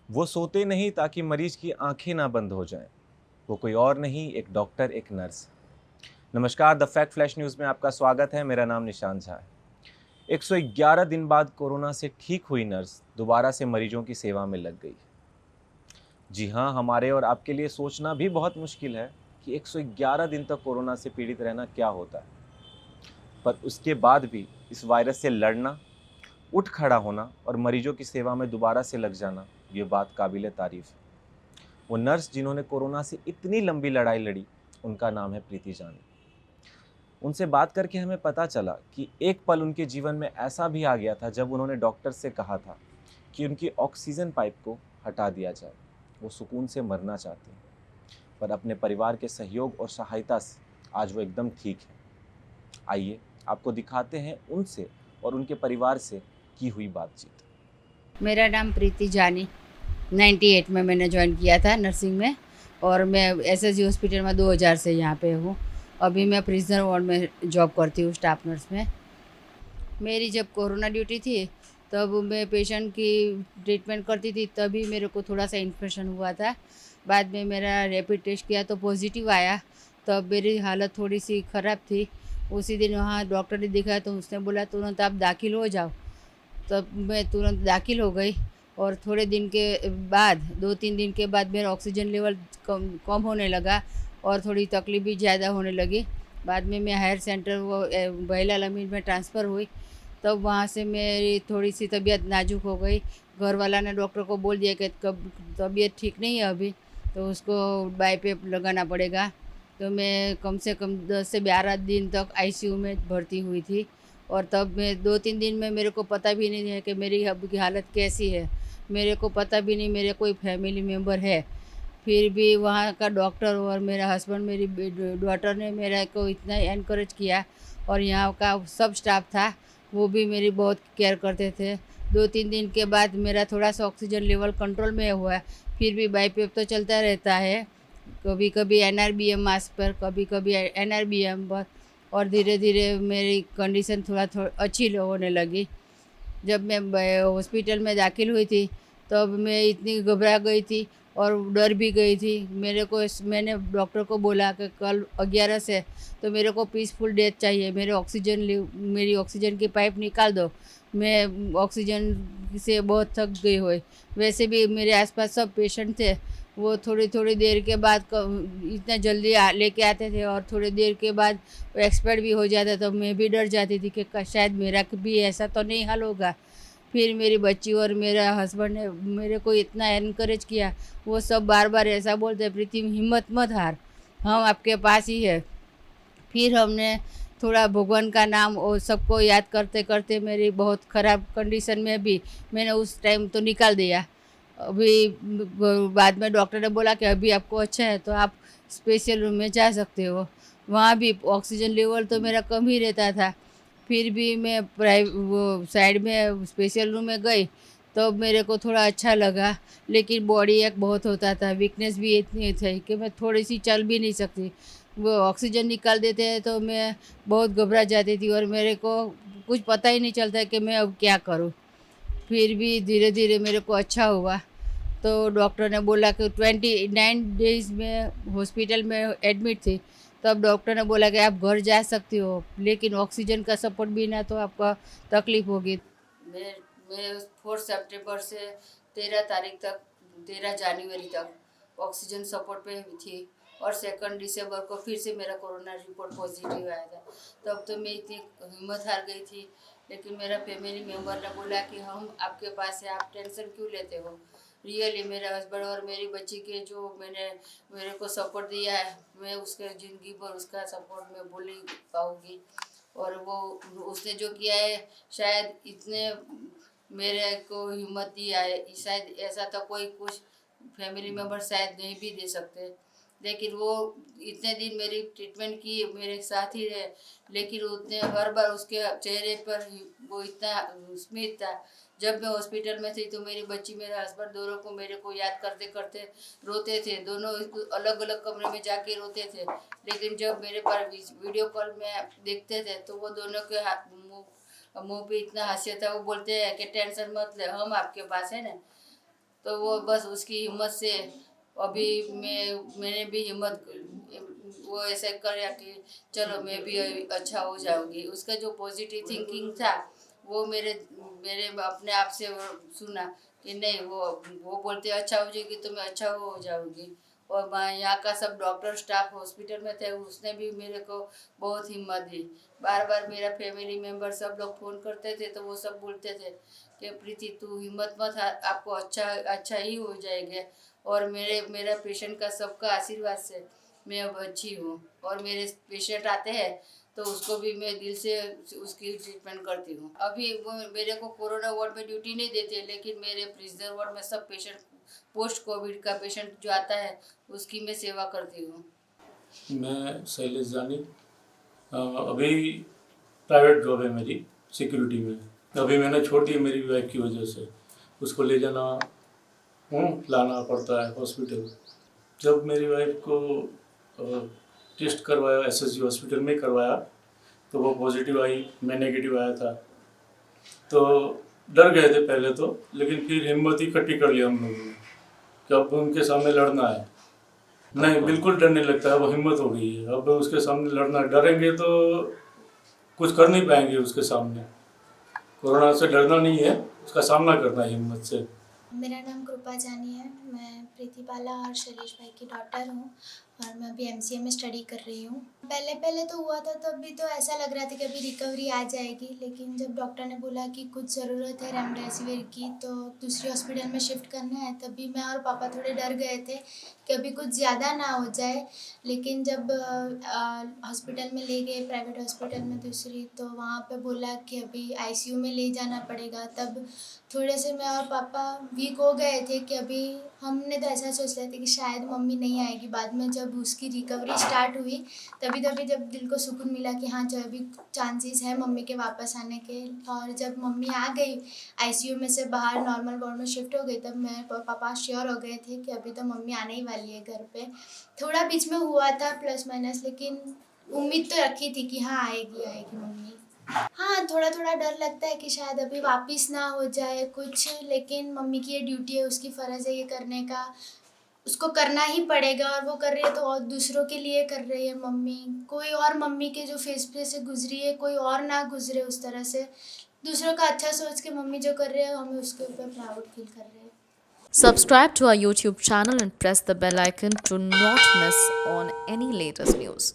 वो सोते नहीं ताकि मरीज की आंखें ना बंद हो जाएं। वो कोई और नहीं, एक डॉक्टर, एक नर्स। नमस्कार, द फैक्ट फ्लैश न्यूज़ में आपका स्वागत है। मेरा नाम निशान झा है। 111 दिन बाद कोरोना से ठीक हुई नर्स दोबारा से मरीजों की सेवा में लग गई। जी हाँ, हमारे और आपके लिए सोचना भी बहुत मुश्किल है कि 111 दिन तक कोरोना से पीड़ित रहना क्या होता है। पर उसके बाद भी इस वायरस से लड़ना, उठ खड़ा होना और मरीजों की सेवा में दोबारा से लग जाना, ये बात काबिले तारीफ है। वो नर्स जिन्होंने कोरोना से इतनी लंबी लड़ाई लड़ी, उनका नाम है प्रीति जानी। उनसे बात करके हमें पता चला कि एक पल उनके जीवन में ऐसा भी आ गया था जब उन्होंने डॉक्टर से कहा था कि उनकी ऑक्सीजन पाइप को हटा दिया जाए। वो सुकून से मरना चाहती हैं, पर अपने परिवार के सहयोग और सहायता से आज वो एकदम ठीक है। आइए आपको दिखाते हैं उनसे और उनके परिवार से की हुई बातचीत। मेरा नाम प्रीति जानी। 98 में मैंने ज्वाइन किया था नर्सिंग में और मैं एसएसजी हॉस्पिटल में 2000 से यहाँ पे हूँ। अभी मैं प्रिजनर वार्ड में जॉब करती हूँ स्टाफ नर्स में। मेरी जब कोरोना ड्यूटी थी तब मैं पेशेंट की ट्रीटमेंट करती थी, तभी मेरे को थोड़ा सा इन्फेक्शन हुआ था। बाद में मेरा रैपिड टेस्ट किया तो पॉजिटिव आया, तब मेरी हालत थोड़ी सी ख़राब थी। उसी दिन वहाँ डॉक्टर ने दिखाया तो उसने बोला तुरंत आप दाखिल हो जाओ। तब मैं तुरंत दाखिल हो गई और थोड़े दिन के बाद 2-3 दिन के बाद मेरा ऑक्सीजन लेवल कम कम होने लगा और थोड़ी तकलीफ भी ज़्यादा होने लगी। बाद में मैं हायर सेंटर वो बहिला अमीन में ट्रांसफ़र हुई। तब वहाँ से मेरी थोड़ी सी तबीयत नाजुक हो गई। घर वाला ने डॉक्टर को बोल दिया कि कब तबीयत ठीक नहीं है अभी, तो उसको बाईपेप लगाना पड़ेगा। तो मैं कम से कम 10 से 12 दिन तक आईसीयू में भर्ती हुई थी और तब मैं 2-3 दिन में मेरे को पता भी नहीं है कि मेरी अब की हालत कैसी है। मेरे को पता भी नहीं मेरे कोई फैमिली मेम्बर है। फिर भी वहाँ का डॉक्टर और मेरा हस्बैंड, मेरी डॉटर ने मेरा को इतना एनकरेज किया और यहाँ का सब स्टाफ था, वो भी मेरी बहुत केयर करते थे। 2-3 दिन के बाद मेरा थोड़ा-सा ऑक्सीजन लेवल कंट्रोल में हुआ। फिर भी बाईपेप तो चलता रहता है। कभी-कभी एनआरबीएम मास्क पर, कभी-कभी एनआरबीएम पर और धीरे-धीरे मेरी कंडीशन अच्छी होने लगी। जब मैं हॉस्पिटल में दाखिल हुई थी तब मैं इतनी घबरा गई थी और डर भी गई थी। मैंने डॉक्टर को बोला कि कल 11 से तो मेरे को पीसफुल डेथ चाहिए, मेरी ऑक्सीजन की पाइप निकाल दो। मैं ऑक्सीजन से बहुत थक गई हुई। वैसे भी मेरे आसपास सब पेशेंट थे, वो थोड़ी-थोड़ी देर के बाद इतना जल्दी लेके आते थे और थोड़ी देर के बाद वो एक्सपायर भी हो जाता, तो मैं भी डर जाती थी कि शायद मेरा भी ऐसा तो नहीं हाल होगा। फिर मेरी बच्ची और मेरा हस्बैंड ने मेरे को इतना एनकरेज किया। वो सब बार-बार ऐसा बोलते, प्रीति हिम्मत मत हार, हम आपके पास ही है। फिर हमने थोड़ा भगवान का नाम और सबको याद करते-करते मेरी बहुत ख़राब कंडीशन में भी मैंने उस टाइम तो निकाल दिया। अभी बाद में डॉक्टर ने बोला कि अभी आपको अच्छा है तो आप स्पेशल रूम में जा सकते हो। वहाँ भी ऑक्सीजन लेवल तो मेरा कम ही रहता था। फिर भी मैं वो साइड में स्पेशल रूम में गई, तो मेरे को थोड़ा अच्छा लगा। लेकिन बॉडी एक बहुत होता था, वीकनेस भी इतनी थी कि मैं थोड़ी-सी चल भी नहीं सकती। वो ऑक्सीजन निकाल देते हैं तो मैं बहुत घबरा जाती थी और मेरे को कुछ पता ही नहीं चलता कि मैं अब क्या करूँ? फिर भी धीरे-धीरे मेरे को अच्छा हुआ। तो डॉक्टर ने बोला कि 29 डेज़ में हॉस्पिटल में एडमिट थी। तब डॉक्टर ने बोला कि आप घर जा सकती हो, लेकिन ऑक्सीजन का सपोर्ट बिना तो आपका तकलीफ़ होगी। मैं मैं 4 सितंबर से 13 तारीख तक, 13 जनवरी तक ऑक्सीजन सपोर्ट पे थी और 2 दिसंबर को फिर से मेरा कोरोना रिपोर्ट पॉजिटिव आया था। तब तो मैं इतनी हिम्मत हार गई थी, लेकिन मेरा फैमिली मेंबर ने बोला कि हम आपके पास हैं, आप टेंशन क्यों लेते हो? रियली मेरे हस्बैंड और मेरी बच्ची के जो मेरे को सपोर्ट दिया है, मैं उसके ज़िंदगी भर उसका सपोर्ट मैं भूल नहीं पाऊँगी। और वो उसने जो किया है, शायद इतने मेरे को हिम्मत दिया है, शायद ऐसा तो कोई कुछ फैमिली मेम्बर शायद नहीं भी दे सकते। लेकिन वो इतने दिन मेरी ट्रीटमेंट की, मेरे साथ ही रहे, लेकिन उसने हर बार उसके चेहरे पर वो इतना स्मित था। जब मैं हॉस्पिटल में थी तो मेरी बच्ची, मेरा हस्बैंड दोनों को मेरे को याद करते-करते रोते थे। दोनों अलग-अलग कमरे में जाके रोते थे। लेकिन जब मेरे पर वीडियो कॉल में देखते थे तो वो दोनों के मुँह पे इतना हास्य था, वो बोलते हैं कि टेंशन मत ले, हम आपके पास है ना। तो वो बस उसकी हिम्मत से अभी मैंने भी हिम्मत वो ऐसे कर कि चलो मैं भी अच्छा हो जाऊंगी। उसका जो पॉजिटिव थिंकिंग था वो मेरे मेरे अपने आप से वो सुना कि नहीं, वो बोलते अच्छा हो जाएगी तो मैं अच्छा हो जाऊंगी। और मैं यहाँ का सब डॉक्टर स्टाफ हॉस्पिटल में थे, उसने भी मेरे को बहुत हिम्मत दी। बार बार मेरा फैमिली मेम्बर सब लोग फ़ोन करते थे तो वो सब बोलते थे कि प्रीति तू हिम्मत मत हार, आपको अच्छा अच्छा ही हो जाएगा। और मेरा पेशेंट का सबका आशीर्वाद से मैं अब अच्छी हूँ। और मेरे पेशेंट आते हैं तो उसको भी मैं दिल से उसकी ट्रीटमेंट करती हूँ। अभी वो मेरे को कोरोना वार्ड में ड्यूटी नहीं देते, लेकिन मेरे प्रिजनर वार्ड में सब पेशेंट, पोस्ट कोविड का पेशेंट जो आता है उसकी मैं सेवा करती हूँ। मैं शैलेश जानी। अभी प्राइवेट जॉब है मेरी सिक्योरिटी में। अभी मैंने छोड़ दी मेरी वाइफ की वजह से। उसको ले जाना लाना पड़ता है हॉस्पिटल। जब मेरी वाइफ को टेस्ट करवाया एसएसजी हॉस्पिटल में करवाया तो वो पॉजिटिव आई, मैं नेगेटिव आया था। तो डर गए थे पहले तो, लेकिन फिर हिम्मत इकट्ठी कर लिया हम लोगों ने कि अब उनके सामने लड़ना है। नहीं, बिल्कुल डर नहीं लगता है, वो हिम्मत हो गई है। अब उसके सामने लड़ना, डरेंगे तो कुछ कर नहीं पाएंगे उसके सामने। कोरोना से डरना नहीं है, उसका सामना करना है हिम्मत से। मेरा नाम कृपा जानी है। मैं प्रीति बाला और शैलेश भाई की डॉटर हूँ और मैं अभी एमसीए में स्टडी कर रही हूँ। पहले तो हुआ था तो अभी तो ऐसा लग रहा था कि अभी रिकवरी आ जाएगी, लेकिन जब डॉक्टर ने बोला कि कुछ ज़रूरत है रेमडेसिविर की तो दूसरी हॉस्पिटल में शिफ्ट करना है, तभी मैं और पापा थोड़े डर गए थे कि अभी कुछ ज़्यादा ना हो जाए। लेकिन जब हॉस्पिटल में ले गए, प्राइवेट हॉस्पिटल में दूसरी, तो वहाँ पे बोला कि अभी आईसीयू में ले जाना पड़ेगा। तब थोड़े से मैं और पापा वीक हो गए थे कि अभी हमने तो ऐसा सोच रहे थे कि शायद मम्मी नहीं आएगी। बाद में जब उसकी रिकवरी स्टार्ट हुई तभी जब दिल को सुकून मिला कि हाँ जो अभी चांसेस है मम्मी के वापस आने के। और जब मम्मी आ गई आईसीयू में से बाहर नॉर्मल वार्ड में शिफ्ट हो गई, तब मैं पापा श्योर हो गए थे कि अभी तो मम्मी आने ही वाली है घर पे। थोड़ा बीच में हुआ था प्लस माइनस, लेकिन उम्मीद तो रखी थी कि हाँ आएगी मम्मी। हाँ, थोड़ा डर लगता है कि शायद अभी वापस ना हो जाए कुछ, लेकिन मम्मी की ये ड्यूटी है, उसकी फ़र्ज़ है ये करने का, उसको करना ही पड़ेगा। और वो कर रही है तो और दूसरों के लिए कर रही है मम्मी। कोई और मम्मी के जो फेस पे से गुजरी है कोई और ना गुजरे उस तरह से। दूसरों का अच्छा सोच के मम्मी जो कर रहे हैं हमें उसके ऊपर प्राउड फील कर रहे हैं। Subscribe to our YouTube channel and press the bell icon to not miss on any latest news.